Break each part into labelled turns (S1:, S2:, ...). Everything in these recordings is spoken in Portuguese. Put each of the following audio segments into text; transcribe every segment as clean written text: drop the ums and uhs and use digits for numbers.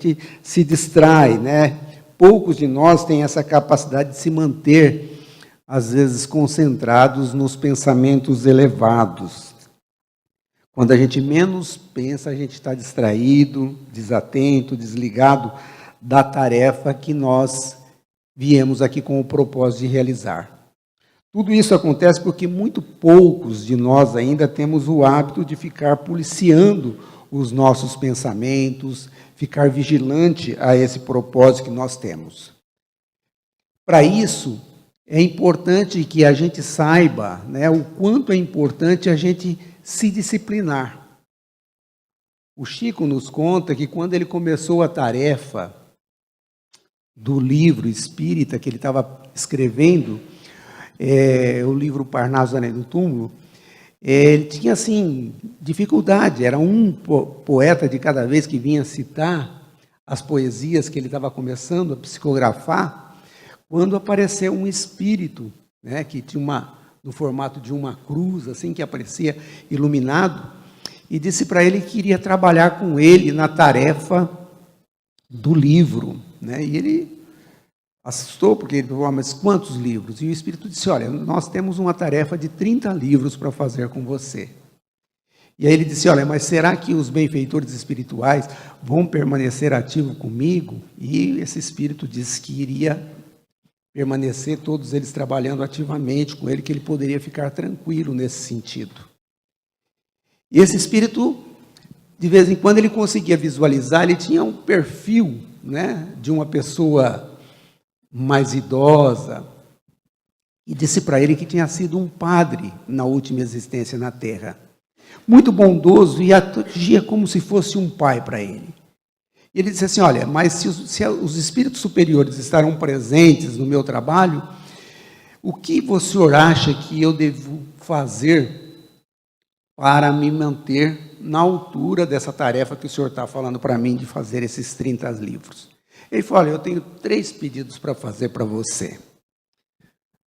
S1: gente se distrai, né? Poucos de nós têm essa capacidade de se manter, às vezes, concentrados nos pensamentos elevados. Quando a gente menos pensa, a gente está distraído, desatento, desligado da tarefa que nós viemos aqui com o propósito de realizar. Tudo isso acontece porque muito poucos de nós ainda temos o hábito de ficar policiando os nossos pensamentos, ficar vigilante a esse propósito que nós temos. Para isso, é importante que a gente saiba, né, o quanto é importante a gente se disciplinar. O Chico nos conta que quando ele começou a tarefa do livro espírita que ele estava escrevendo, o livro Parnaso Além do Túmulo, ele tinha, assim, dificuldade. Era um poeta de cada vez que vinha citar as poesias que ele estava começando a psicografar, quando apareceu um espírito, né, que tinha no formato de uma cruz, assim, que aparecia iluminado, e disse para ele que queria trabalhar com ele na tarefa do livro, né? E ele assustou, porque ele falou, mas quantos livros? E o Espírito disse, olha, nós temos uma tarefa de 30 livros para fazer com você. E aí ele disse, olha, mas será que os benfeitores espirituais vão permanecer ativos comigo? E esse Espírito disse que iria permanecer, todos eles trabalhando ativamente com ele, que ele poderia ficar tranquilo nesse sentido. E esse Espírito, de vez em quando, ele conseguia visualizar, ele tinha um perfil, né, de uma pessoa mais idosa, e disse para ele que tinha sido um padre na última existência na Terra. Muito bondoso e agia como se fosse um pai para ele. E ele disse assim, olha, mas se os espíritos superiores estarão presentes no meu trabalho, o que o senhor acha que eu devo fazer para me manter na altura dessa tarefa que o senhor está falando para mim de fazer esses 30 livros? Ele falou, olha, eu tenho 3 pedidos para fazer para você.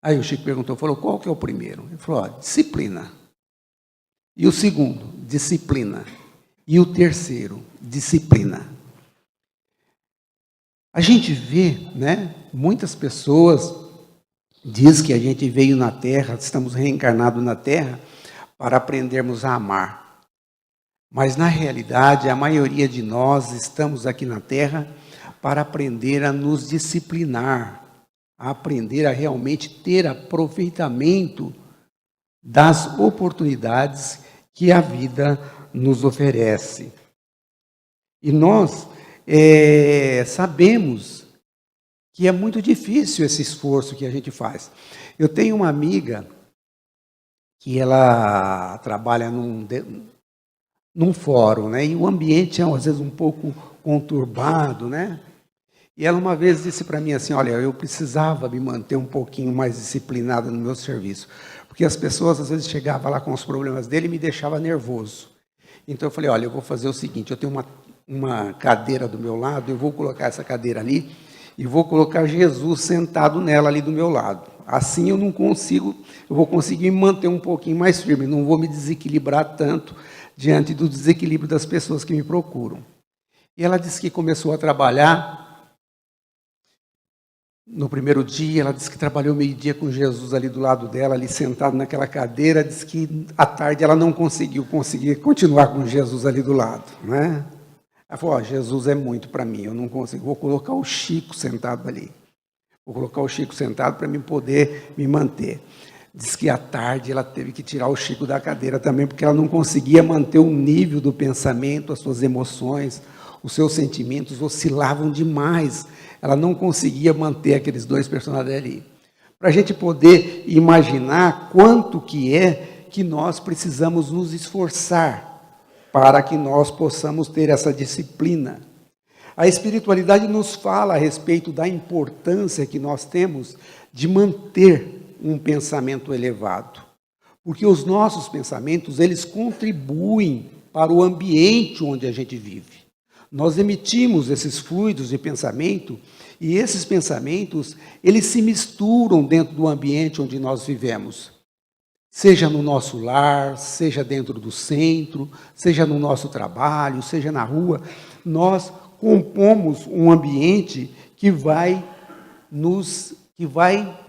S1: Aí o Chico perguntou, falou, qual que é o primeiro? Ele falou, ó, disciplina. E o segundo, disciplina. E o terceiro, disciplina. A gente vê, né, muitas pessoas dizem que a gente veio na Terra, estamos reencarnados na Terra, para aprendermos a amar. Mas, na realidade, a maioria de nós estamos aqui na Terra para aprender a nos disciplinar, a aprender a realmente ter aproveitamento das oportunidades que a vida nos oferece. E nós sabemos que é muito difícil esse esforço que a gente faz. Eu tenho uma amiga que ela trabalha num fórum, né? E o ambiente é, às vezes, um pouco conturbado, né? E ela uma vez disse para mim assim, olha, eu precisava me manter um pouquinho mais disciplinada no meu serviço, porque as pessoas às vezes chegavam lá com os problemas dele e me deixava nervoso. Então eu falei, olha, eu vou fazer o seguinte, eu tenho uma cadeira do meu lado, eu vou colocar essa cadeira ali e vou colocar Jesus sentado nela ali do meu lado. Assim eu vou conseguir me manter um pouquinho mais firme, não vou me desequilibrar tanto diante do desequilíbrio das pessoas que me procuram. E ela disse que começou a trabalhar. No primeiro dia, ela disse que trabalhou meio-dia com Jesus ali do lado dela, ali sentado naquela cadeira. Disse que à tarde ela não conseguiu continuar com Jesus ali do lado, né? Ela falou, Jesus é muito para mim, eu não consigo, vou colocar o Chico sentado ali. Vou colocar o Chico sentado para mim poder me manter. Diz que à tarde ela teve que tirar o Chico da cadeira também, porque ela não conseguia manter o nível do pensamento, as suas emoções, os seus sentimentos oscilavam demais. Ela não conseguia manter aqueles 2 personagens ali. Para a gente poder imaginar quanto que é que nós precisamos nos esforçar para que nós possamos ter essa disciplina. A espiritualidade nos fala a respeito da importância que nós temos de manter um pensamento elevado. Porque os nossos pensamentos, eles contribuem para o ambiente onde a gente vive. Nós emitimos esses fluidos de pensamento e esses pensamentos, eles se misturam dentro do ambiente onde nós vivemos. Seja no nosso lar, seja dentro do centro, seja no nosso trabalho, seja na rua, nós compomos um ambiente que vai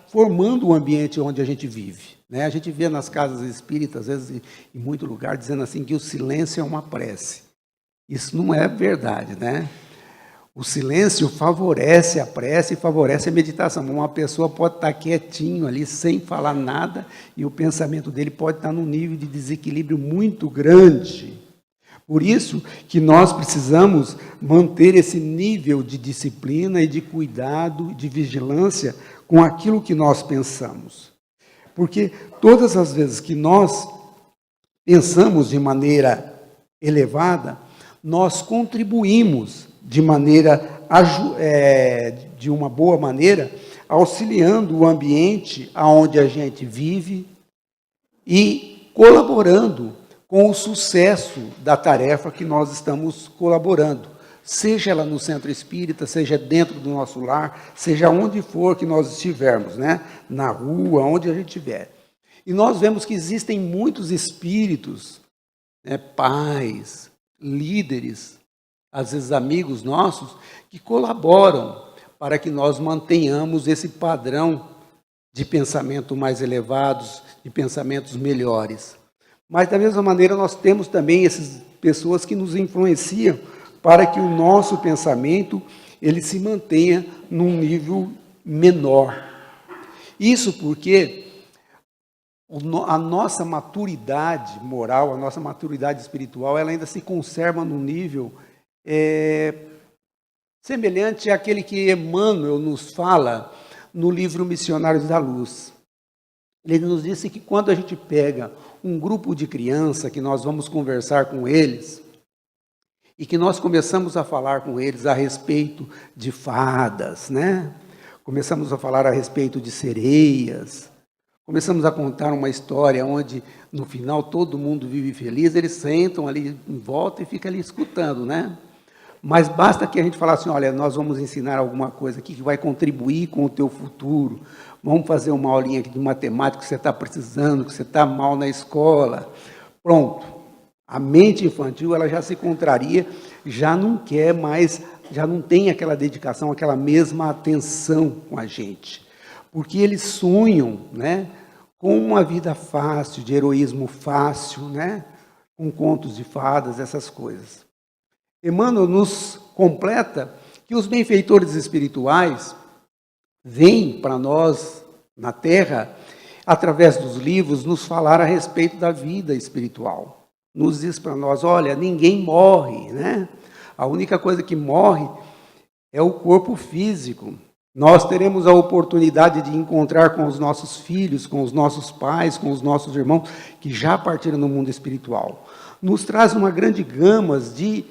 S1: formando o ambiente onde a gente vive, né? A gente vê nas casas espíritas, às vezes, em muito lugar, dizendo assim que o silêncio é uma prece. Isso não é verdade, né? O silêncio favorece a prece e favorece a meditação. Uma pessoa pode estar quietinho ali, sem falar nada, e o pensamento dele pode estar num nível de desequilíbrio muito grande. Por isso que nós precisamos manter esse nível de disciplina e de cuidado, de vigilância com aquilo que nós pensamos. Porque todas as vezes que nós pensamos de maneira elevada, nós contribuímos de uma boa maneira, auxiliando o ambiente onde a gente vive e colaborando com o sucesso da tarefa que nós estamos colaborando, seja ela no centro espírita, seja dentro do nosso lar, seja onde for que nós estivermos, né? Na rua, onde a gente estiver. E nós vemos que existem muitos espíritos, né, pais, líderes, às vezes amigos nossos, que colaboram para que nós mantenhamos esse padrão de pensamento mais elevados, de pensamentos melhores. Mas, da mesma maneira, nós temos também essas pessoas que nos influenciam para que o nosso pensamento ele se mantenha num nível menor. Isso porque a nossa maturidade moral, a nossa maturidade espiritual, ela ainda se conserva num nível semelhante àquele que Emmanuel nos fala no livro Missionários da Luz. Ele nos disse que quando a gente pega um grupo de criança, que nós vamos conversar com eles, e que nós começamos a falar com eles a respeito de fadas, né? Começamos a falar a respeito de sereias, começamos a contar uma história onde, no final, todo mundo vive feliz, eles sentam ali em volta e ficam ali escutando, né? Mas basta que a gente falasse assim, olha, nós vamos ensinar alguma coisa aqui que vai contribuir com o teu futuro, vamos fazer uma aulinha aqui de matemática que você está precisando, que você está mal na escola. Pronto. A mente infantil ela já se contraria, já não quer mais, já não tem aquela dedicação, aquela mesma atenção com a gente. Porque eles sonham, né, com uma vida fácil, de heroísmo fácil, né, com contos de fadas, essas coisas. Emmanuel nos completa que os benfeitores espirituais vêm para nós na Terra, através dos livros, nos falar a respeito da vida espiritual. Nos diz para nós, olha, ninguém morre, né? A única coisa que morre é o corpo físico. Nós teremos a oportunidade de encontrar com os nossos filhos, com os nossos pais, com os nossos irmãos, que já partiram no mundo espiritual. Nos traz uma grande gama de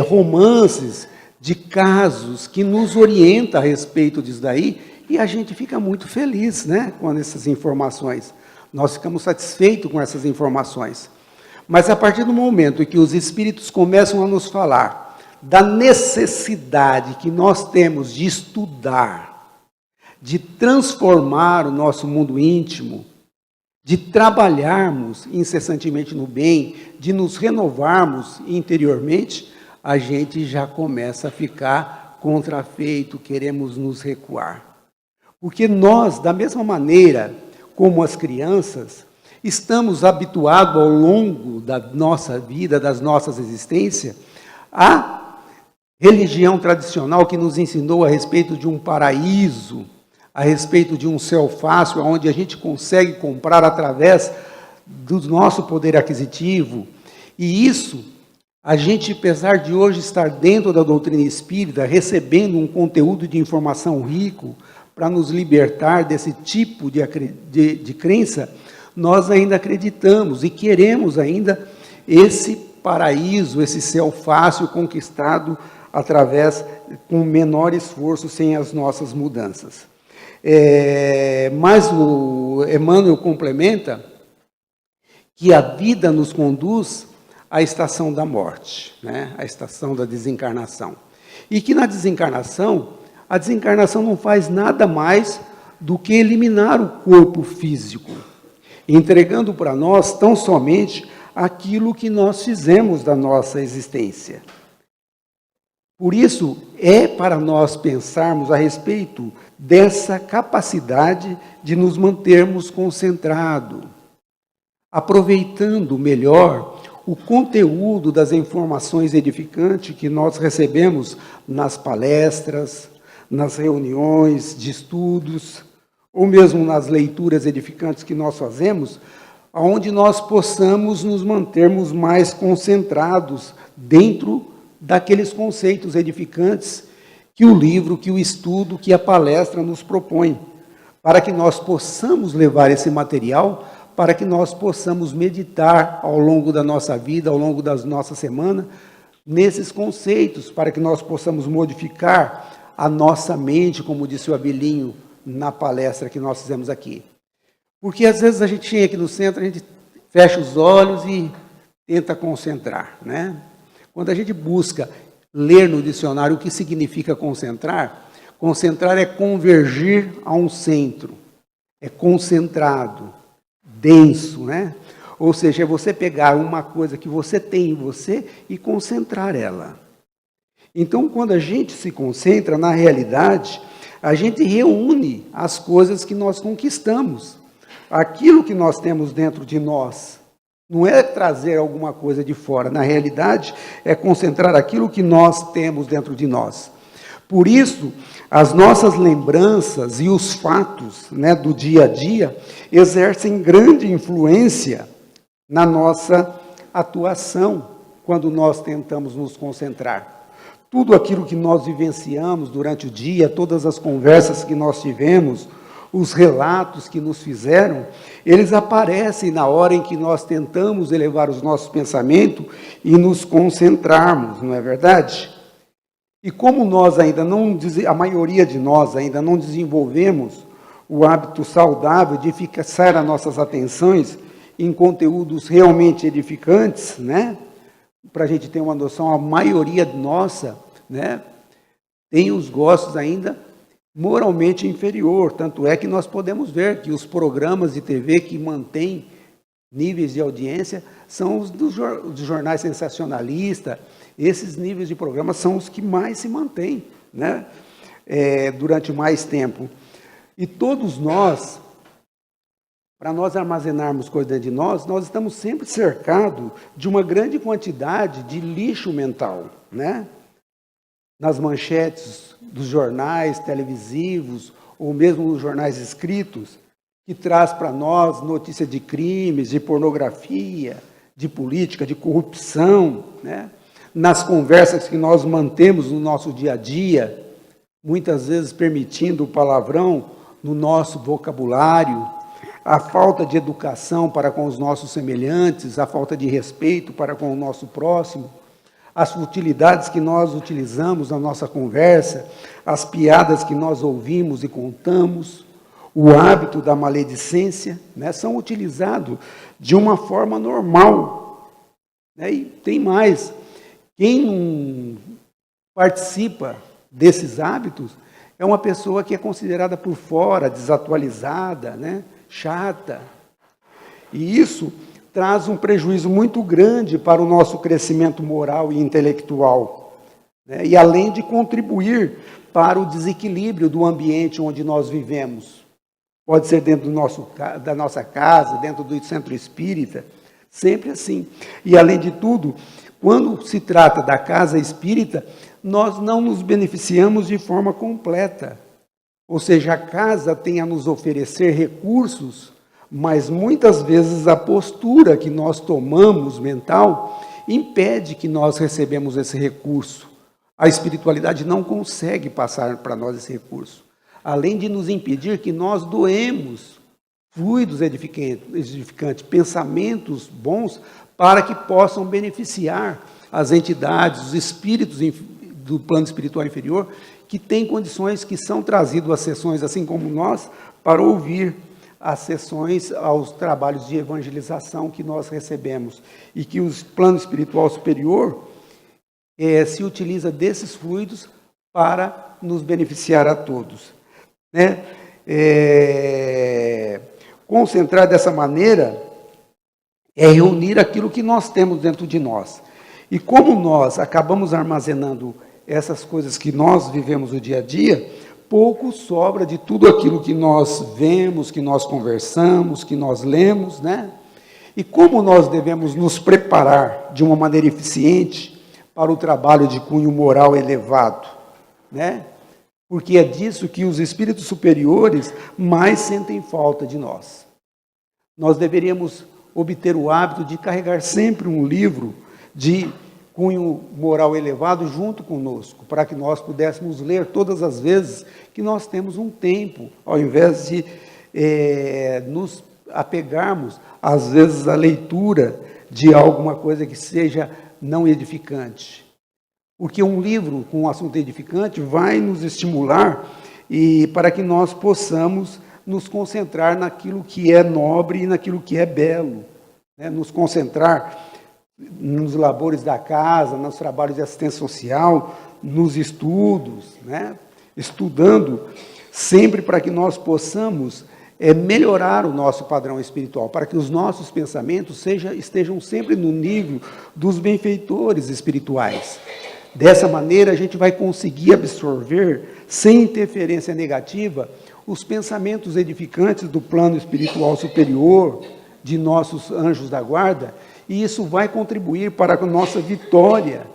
S1: romances, de casos que nos orienta a respeito disso daí, e a gente fica muito feliz, né, com essas informações. Nós ficamos satisfeitos com essas informações. Mas a partir do momento em que os espíritos começam a nos falar da necessidade que nós temos de estudar, de transformar o nosso mundo íntimo, de trabalharmos incessantemente no bem, de nos renovarmos interiormente, a gente já começa a ficar contrafeito, queremos nos recuar. Porque nós, da mesma maneira como as crianças, estamos habituados ao longo da nossa vida, das nossas existências, à religião tradicional que nos ensinou a respeito de um paraíso, a respeito de um céu fácil, onde a gente consegue comprar através do nosso poder aquisitivo. E isso, a gente, apesar de hoje estar dentro da doutrina espírita, recebendo um conteúdo de informação rico para nos libertar desse tipo de crença, nós ainda acreditamos e queremos ainda esse paraíso, esse céu fácil conquistado através, com menor esforço, sem as nossas mudanças. Mas o Emmanuel complementa que a vida nos conduz à estação da morte, né? À estação da desencarnação. E que na desencarnação, a desencarnação não faz nada mais do que eliminar o corpo físico, entregando para nós tão somente aquilo que nós fizemos da nossa existência. Por isso, é para nós pensarmos a respeito dessa capacidade de nos mantermos concentrados, aproveitando melhor o conteúdo das informações edificantes que nós recebemos nas palestras, nas reuniões de estudos, ou mesmo nas leituras edificantes que nós fazemos, onde nós possamos nos mantermos mais concentrados dentro daqueles conceitos edificantes que o livro, que o estudo, que a palestra nos propõe, para que nós possamos levar esse material, para que nós possamos meditar ao longo da nossa vida, ao longo da nossa semana, nesses conceitos, para que nós possamos modificar a nossa mente, como disse o Abilinho na palestra que nós fizemos aqui. Porque às vezes a gente chega aqui no centro, a gente fecha os olhos e tenta concentrar, né? Quando a gente busca ler no dicionário o que significa concentrar, concentrar é convergir a um centro, é concentrado, denso, né? Ou seja, é você pegar uma coisa que você tem em você e concentrar ela. Então, quando a gente se concentra, na realidade, a gente reúne as coisas que nós conquistamos, aquilo que nós temos dentro de nós. Não é trazer alguma coisa de fora, na realidade, é concentrar aquilo que nós temos dentro de nós. Por isso, as nossas lembranças e os fatos, né, do dia a dia exercem grande influência na nossa atuação quando nós tentamos nos concentrar. Tudo aquilo que nós vivenciamos durante o dia, todas as conversas que nós tivemos, os relatos que nos fizeram, eles aparecem na hora em que nós tentamos elevar os nossos pensamentos e nos concentrarmos, não é verdade? E como nós ainda não, a maioria de nós ainda não desenvolvemos o hábito saudável de fixar as nossas atenções em conteúdos realmente edificantes, né? Para a gente ter uma noção, a maioria nossa, né, tem os gostos ainda moralmente inferior, tanto é que nós podemos ver que os programas de TV que mantêm níveis de audiência são os dos jornais sensacionalistas. Esses níveis de programa são os que mais se mantêm, né, durante mais tempo. E todos nós, para nós armazenarmos coisas dentro de nós estamos sempre cercados de uma grande quantidade de lixo mental, né? Nas manchetes dos jornais televisivos, ou mesmo nos jornais escritos, que traz para nós notícias de crimes, de pornografia, de política, de corrupção, né? Nas conversas que nós mantemos no nosso dia a dia, muitas vezes permitindo o palavrão no nosso vocabulário, a falta de educação para com os nossos semelhantes, a falta de respeito para com o nosso próximo, as futilidades que nós utilizamos na nossa conversa, as piadas que nós ouvimos e contamos, o hábito da maledicência, né, são utilizados de uma forma normal. Né, e tem mais, quem não participa desses hábitos é uma pessoa que é considerada por fora, desatualizada, né, chata. E isso traz um prejuízo muito grande para o nosso crescimento moral e intelectual, né? E além de contribuir para o desequilíbrio do ambiente onde nós vivemos. Pode ser dentro da nossa casa, dentro do centro espírita, sempre assim. E além de tudo, quando se trata da casa espírita, nós não nos beneficiamos de forma completa. Ou seja, a casa tem a nos oferecer recursos, mas muitas vezes a postura que nós tomamos mental impede que nós recebemos esse recurso. A espiritualidade não consegue passar para nós esse recurso. Além de nos impedir que nós doemos fluidos edificantes, pensamentos bons, para que possam beneficiar as entidades, os espíritos do plano espiritual inferior, que têm condições, que são trazidos às sessões, assim como nós, para ouvir as sessões, aos trabalhos de evangelização que nós recebemos. E que o plano espiritual superior se utiliza desses fluidos para nos beneficiar a todos. Né? Concentrar dessa maneira é reunir aquilo que nós temos dentro de nós. E como nós acabamos armazenando essas coisas que nós vivemos no dia a dia, pouco sobra de tudo aquilo que nós vemos, que nós conversamos, que nós lemos, né? E como nós devemos nos preparar de uma maneira eficiente para o trabalho de cunho moral elevado, né? Porque é disso que os espíritos superiores mais sentem falta de nós. Nós deveríamos obter o hábito de carregar sempre um livro de cunho moral elevado junto conosco, para que nós pudéssemos ler todas as vezes que nós temos um tempo, ao invés de nos apegarmos, às vezes, à leitura de alguma coisa que seja não edificante. Porque um livro com um assunto edificante vai nos estimular e para que nós possamos nos concentrar naquilo que é nobre e naquilo que é belo, né? Nos concentrar nos labores da casa, nos trabalhos de assistência social, nos estudos, né? Estudando sempre para que nós possamos melhorar o nosso padrão espiritual, para que os nossos pensamentos estejam sempre no nível dos benfeitores espirituais. Dessa maneira, a gente vai conseguir absorver, sem interferência negativa, os pensamentos edificantes do plano espiritual superior, de nossos anjos da guarda, e isso vai contribuir para a nossa vitória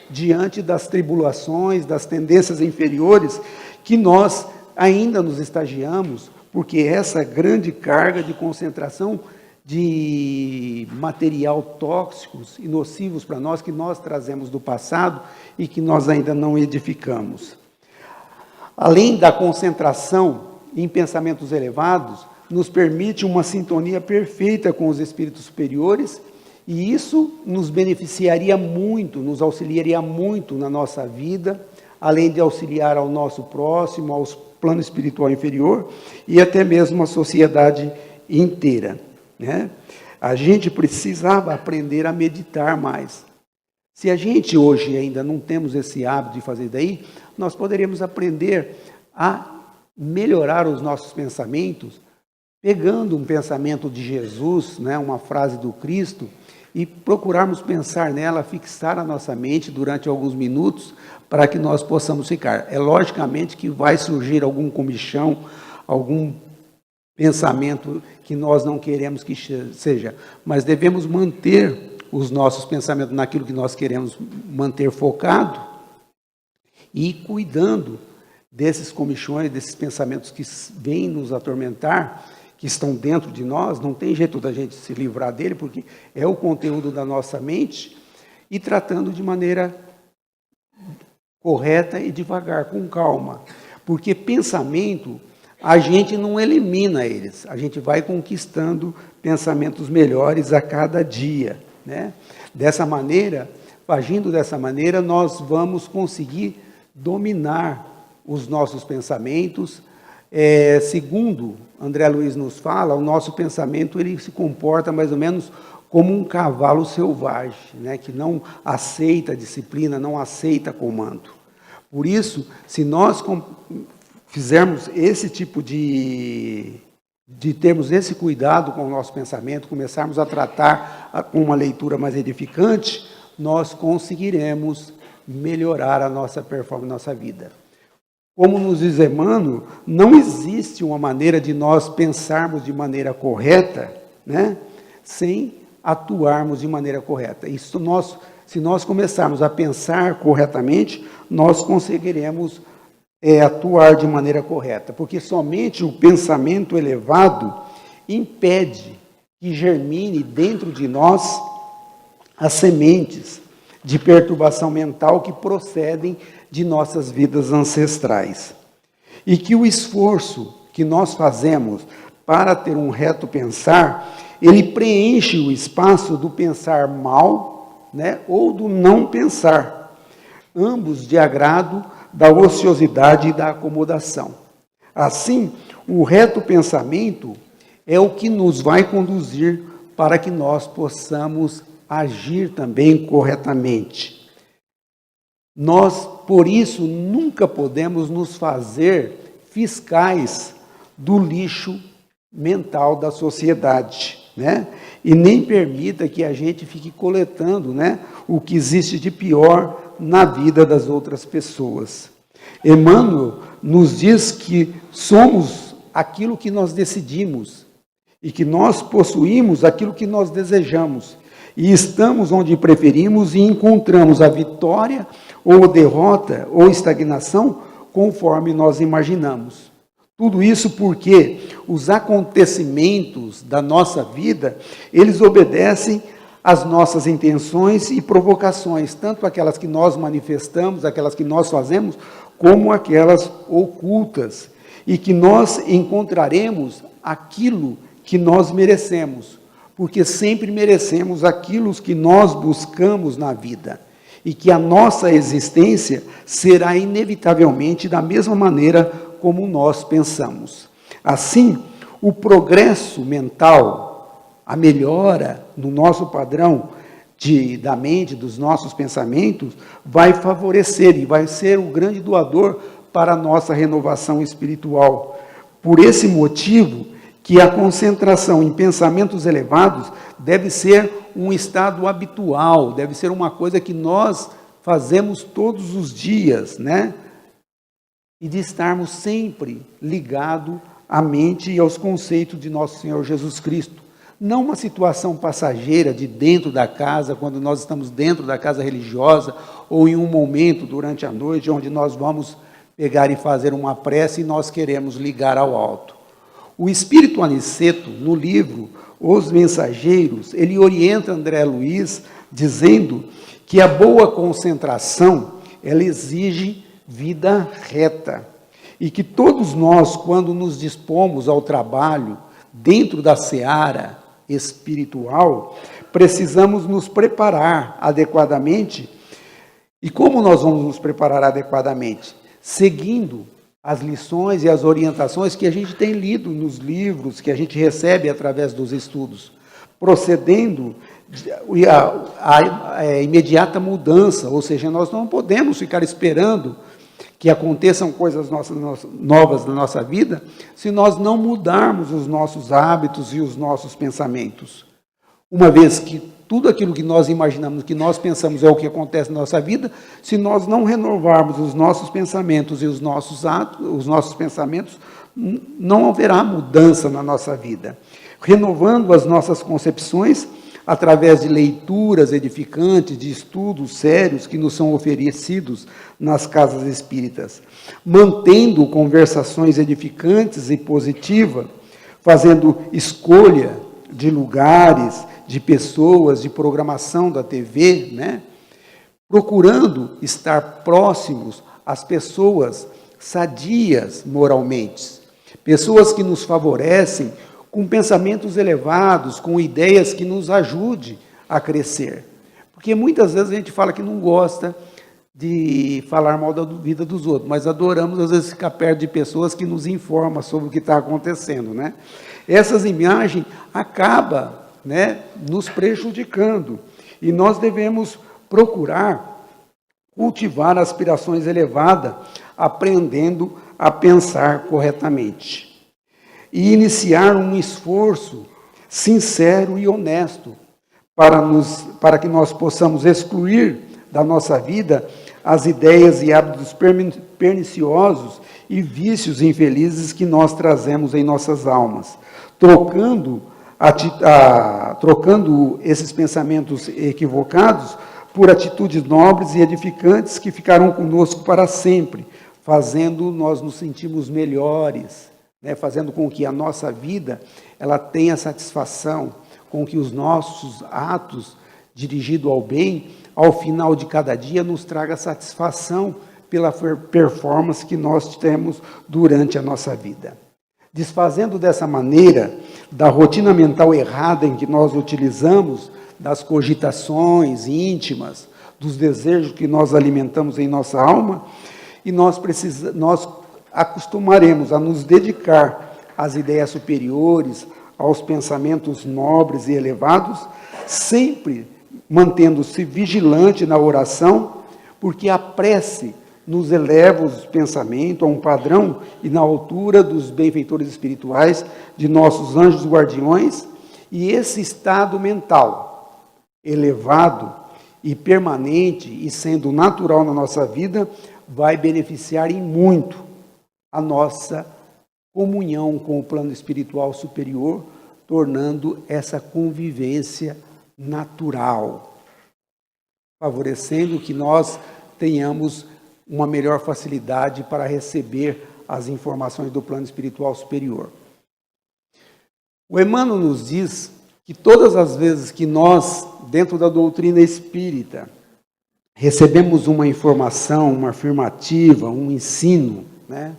S1: diante das tribulações, das tendências inferiores, que nós ainda nos estagiamos, porque essa grande carga de concentração de material tóxicos e nocivos para nós, que nós trazemos do passado e que nós ainda não edificamos. Além da concentração em pensamentos elevados, nos permite uma sintonia perfeita com os espíritos superiores, e isso nos beneficiaria muito, nos auxiliaria muito na nossa vida, além de auxiliar ao nosso próximo, ao plano espiritual inferior e até mesmo a sociedade inteira, né? A gente precisava aprender a meditar mais. Se a gente hoje ainda não temos esse hábito de fazer daí, nós poderíamos aprender a melhorar os nossos pensamentos, pegando um pensamento de Jesus, né, uma frase do Cristo, e procurarmos pensar nela, fixar a nossa mente durante alguns minutos, para que nós possamos ficar. É logicamente que vai surgir algum comichão, algum pensamento que nós não queremos que seja, mas devemos manter os nossos pensamentos naquilo que nós queremos manter focado e cuidando desses comichões, desses pensamentos que vêm nos atormentar, que estão dentro de nós. Não tem jeito da gente se livrar dele, porque é o conteúdo da nossa mente, e tratando de maneira correta e devagar, com calma. Porque pensamento, a gente não elimina eles, a gente vai conquistando pensamentos melhores a cada dia, né? Dessa maneira, agindo dessa maneira, nós vamos conseguir dominar os nossos pensamentos. Segundo André Luiz nos fala, o nosso pensamento ele se comporta mais ou menos como um cavalo selvagem, né, que não aceita disciplina, não aceita comando. Por isso, se nós fizermos esse tipo de termos esse cuidado com o nosso pensamento, começarmos a tratar com uma leitura mais edificante, nós conseguiremos melhorar a nossa performance, a nossa vida. Como nos diz Emmanuel, não existe uma maneira de nós pensarmos de maneira correta, né, sem atuarmos de maneira correta. Isso se nós começarmos a pensar corretamente, nós conseguiremos atuar de maneira correta, porque somente o pensamento elevado impede que germine dentro de nós as sementes de perturbação mental que procedem de nossas vidas ancestrais. E que o esforço que nós fazemos para ter um reto pensar, ele preenche o espaço do pensar mal, né, ou do não pensar, ambos de agrado da ociosidade e da acomodação. Assim, o reto pensamento é o que nos vai conduzir para que nós possamos agir também corretamente. Nós, por isso, nunca podemos nos fazer fiscais do lixo mental da sociedade. né? E nem permita que a gente fique coletando, né, o que existe de pior na vida das outras pessoas. Emmanuel nos diz que somos aquilo que nós decidimos e que nós possuímos aquilo que nós desejamos. E estamos onde preferimos e encontramos a vitória ou derrota ou estagnação conforme nós imaginamos. Tudo isso porque os acontecimentos da nossa vida, eles obedecem às nossas intenções e provocações, tanto aquelas que nós manifestamos, aquelas que nós fazemos, como aquelas ocultas, e que nós encontraremos aquilo que nós merecemos, porque sempre merecemos aquilo que nós buscamos na vida, e que a nossa existência será inevitavelmente da mesma maneira como nós pensamos. Assim, o progresso mental, a melhora no nosso padrão da mente, dos nossos pensamentos, vai favorecer e vai ser o grande doador para a nossa renovação espiritual. Por esse motivo, que a concentração em pensamentos elevados deve ser um estado habitual, deve ser uma coisa que nós fazemos todos os dias, né? E de estarmos sempre ligados à mente e aos conceitos de nosso Senhor Jesus Cristo. Não uma situação passageira de dentro da casa, quando nós estamos dentro da casa religiosa, ou em um momento durante a noite, onde nós vamos pegar e fazer uma prece e nós queremos ligar ao alto. O Espírito Aniceto, no livro Os Mensageiros, ele orienta André Luiz, dizendo que a boa concentração, ela exige vida reta, e que todos nós, quando nos dispomos ao trabalho, dentro da seara espiritual, precisamos nos preparar adequadamente. E como nós vamos nos preparar adequadamente? Seguindo as lições e as orientações que a gente tem lido nos livros, que a gente recebe através dos estudos, procedendo a imediata mudança, ou seja, nós não podemos ficar esperando que aconteçam coisas novas na nossa vida, se nós não mudarmos os nossos hábitos e os nossos pensamentos. Uma vez que tudo aquilo que nós imaginamos, que nós pensamos é o que acontece na nossa vida, se nós não renovarmos os nossos pensamentos e os nossos atos, os nossos pensamentos, não haverá mudança na nossa vida. Renovando as nossas concepções, através de leituras edificantes, de estudos sérios que nos são oferecidos nas casas espíritas, mantendo conversações edificantes e positivas, fazendo escolha de lugares, de pessoas, de programação da TV, né? Procurando estar próximos às pessoas sadias moralmente, pessoas que nos favorecem, com pensamentos elevados, com ideias que nos ajudem a crescer. Porque muitas vezes a gente fala que não gosta de falar mal da vida dos outros, mas adoramos às vezes ficar perto de pessoas que nos informam sobre o que está acontecendo, né? Essas imagens acabam, né, nos prejudicando, e nós devemos procurar cultivar aspirações elevadas, aprendendo a pensar corretamente. E iniciar um esforço sincero e honesto para que nós possamos excluir da nossa vida as ideias e hábitos perniciosos e vícios infelizes que nós trazemos em nossas almas, trocando esses pensamentos equivocados por atitudes nobres e edificantes que ficarão conosco para sempre, fazendo nós nos sentirmos melhores, né, fazendo com que a nossa vida ela tenha satisfação, com que os nossos atos dirigidos ao bem, ao final de cada dia, nos traga satisfação pela performance que nós temos durante a nossa vida. Desfazendo dessa maneira da rotina mental errada em que nós utilizamos, das cogitações íntimas, dos desejos que nós alimentamos em nossa alma, e nós acostumaremos a nos dedicar às ideias superiores, aos pensamentos nobres e elevados, sempre mantendo-se vigilante na oração, porque a prece nos eleva os pensamentos a um padrão e na altura dos benfeitores espirituais, de nossos anjos guardiões, E esse estado mental elevado e permanente e sendo natural na nossa vida vai beneficiar em muito a nossa comunhão com o plano espiritual superior, tornando essa convivência natural, favorecendo que nós tenhamos uma melhor facilidade para receber as informações do plano espiritual superior. O Emmanuel nos diz que todas as vezes que nós, dentro da doutrina espírita, recebemos uma informação, uma afirmativa, um ensino, né?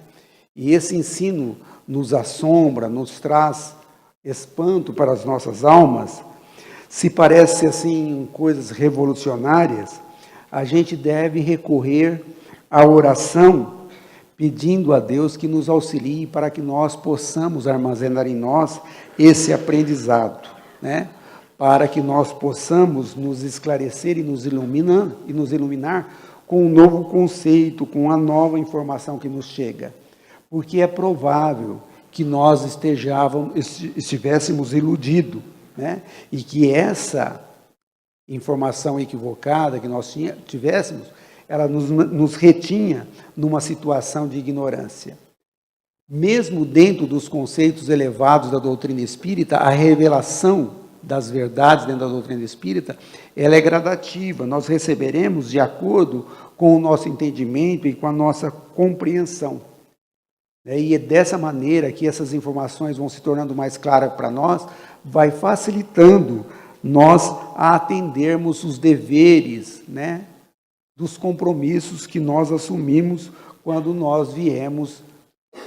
S1: E esse ensino nos assombra, nos traz espanto para as nossas almas, se parece assim coisas revolucionárias, a gente deve recorrer à oração, pedindo a Deus que nos auxilie para que nós possamos armazenar em nós esse aprendizado, né? Para que nós possamos nos esclarecer e nos iluminar com um novo conceito, com a nova informação que nos chega. Porque é provável que nós estivéssemos iludidos, né? E que essa informação equivocada que nós tivéssemos, ela nos retinha numa situação de ignorância. Mesmo dentro dos conceitos elevados da doutrina espírita, a revelação das verdades dentro da doutrina espírita, ela é gradativa, nós receberemos de acordo com o nosso entendimento e com a nossa compreensão. E é dessa maneira que essas informações vão se tornando mais claras para nós, vai facilitando nós a atendermos os deveres, né, dos compromissos que nós assumimos quando nós viemos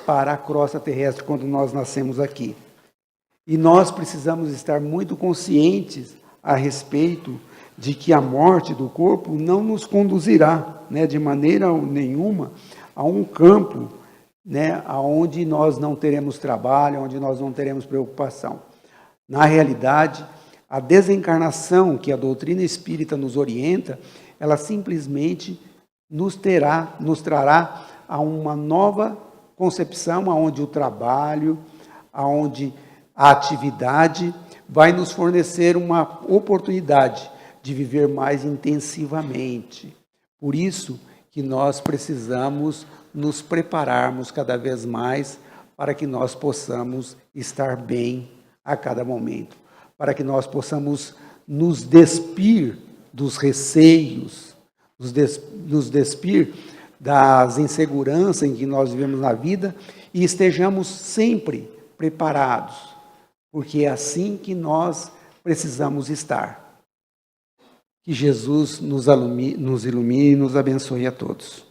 S1: para a crosta terrestre, quando nós nascemos aqui. E nós precisamos estar muito conscientes a respeito de que a morte do corpo não nos conduzirá, né, de maneira nenhuma a um campo, né, onde nós não teremos trabalho, onde nós não teremos preocupação. Na realidade, a desencarnação que a doutrina espírita nos orienta, ela simplesmente nos trará a uma nova concepção, onde o trabalho, onde a atividade vai nos fornecer uma oportunidade de viver mais intensivamente. Por isso que nós precisamos nos prepararmos cada vez mais para que nós possamos estar bem a cada momento, para que nós possamos nos despir dos receios, nos despir das inseguranças em que nós vivemos na vida e estejamos sempre preparados, porque é assim que nós precisamos estar. Que Jesus nos ilumine e nos abençoe a todos.